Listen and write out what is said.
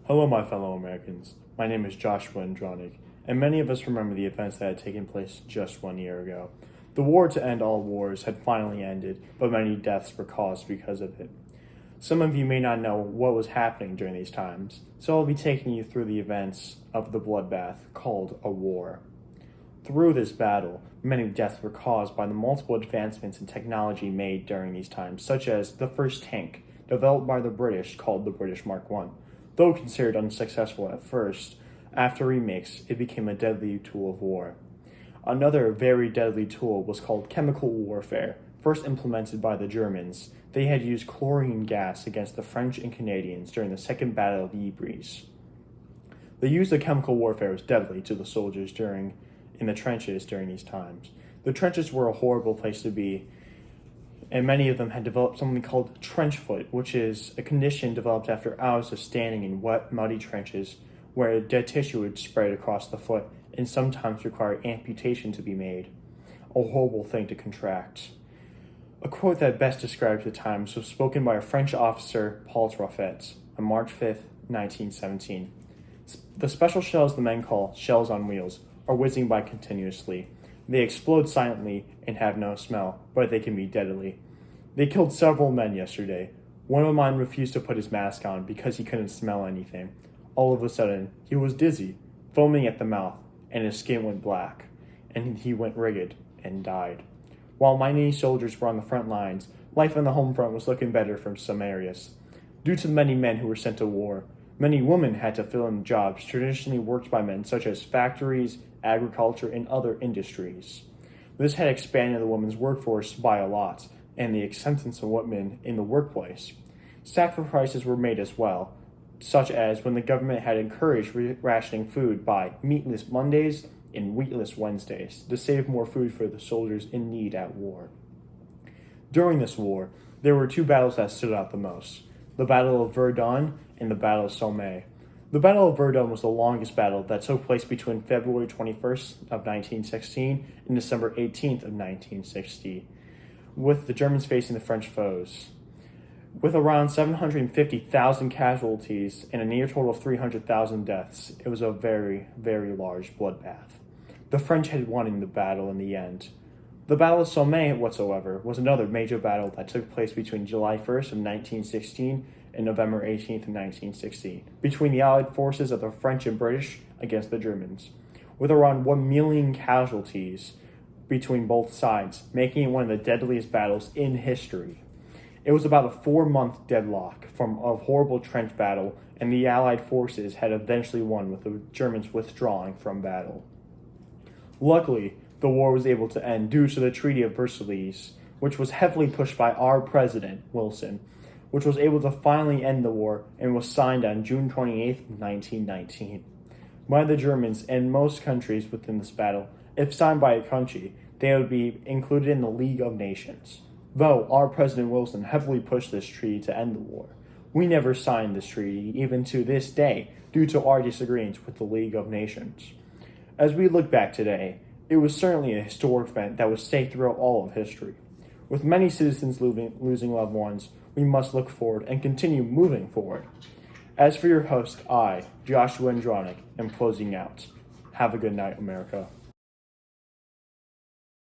Hello, my fellow Americans. My name is Joshua Andronic, and many of us remember the events that had taken place just 1 year ago. The war to end all wars had finally ended, but many deaths were caused because of it. Some of you may not know what was happening during these times, so I'll be taking you through the events of the bloodbath called a war. Through this battle, many deaths were caused by the multiple advancements in technology made during these times, such as the first tank, developed by the British called the British Mark I. Though considered unsuccessful at first, after remakes, it became a deadly tool of war. Another very deadly tool was called chemical warfare, first implemented by the Germans. They had used chlorine gas against the French and Canadians during the Second Battle of Ypres. The use of chemical warfare was deadly to the soldiers in the trenches during these times. The trenches were a horrible place to be, and many of them had developed something called trench foot, which is a condition developed after hours of standing in wet, muddy trenches where dead tissue would spread across the foot and sometimes require amputation to be made. A horrible thing to contract. A quote that best describes the times was spoken by a French officer, Paul Troffet, on March 5th, 1917. The special shells the men call shells on wheels are whizzing by continuously. They explode silently and have no smell, but they can be deadly. They killed several men yesterday. One of mine refused to put his mask on because he couldn't smell anything. All of a sudden, he was dizzy, foaming at the mouth, and his skin went black, and he went rigid and died. While many soldiers were on the front lines, life on the home front was looking better from some areas. Due to the many men who were sent to war, many women had to fill in jobs traditionally worked by men, such as factories, agriculture, and other industries. This had expanded the women's workforce by a lot, and the acceptance of women in the workplace. Sacrifices were made as well, such as when the government had encouraged rationing food by meatless Mondays and wheatless Wednesdays to save more food for the soldiers in need at war. During this war, there were two battles that stood out the most: the Battle of Verdun and the Battle of Somme. The Battle of Verdun was the longest battle that took place between February 21st of 1916 and December 18th of 1960, with the Germans facing the French foes. With around 750,000 casualties and a near total of 300,000 deaths, it was a very, very large bloodbath. The French had won in the battle in the end. The Battle of Somme, whatsoever, was another major battle that took place between July 1st of 1916 and November 18th of 1916, between the Allied forces of the French and British against the Germans, with around 1 million casualties between both sides, making it one of the deadliest battles in history. It was about a 4-month deadlock from a horrible trench battle, and the Allied forces had eventually won with the Germans withdrawing from battle. Luckily, the war was able to end due to the Treaty of Versailles, which was heavily pushed by our president, Wilson, which was able to finally end the war and was signed on June 28, 1919. By the Germans and most countries within this battle. If signed by a country, they would be included in the League of Nations. Though our President Wilson heavily pushed this treaty to end the war, we never signed this treaty, even to this day, due to our disagreements with the League of Nations. As we look back today, it was certainly a historic event that would stay throughout all of history. With many citizens losing loved ones, we must look forward and continue moving forward. As for your host, I, Joshua Andronic, am closing out. Have a good night, America.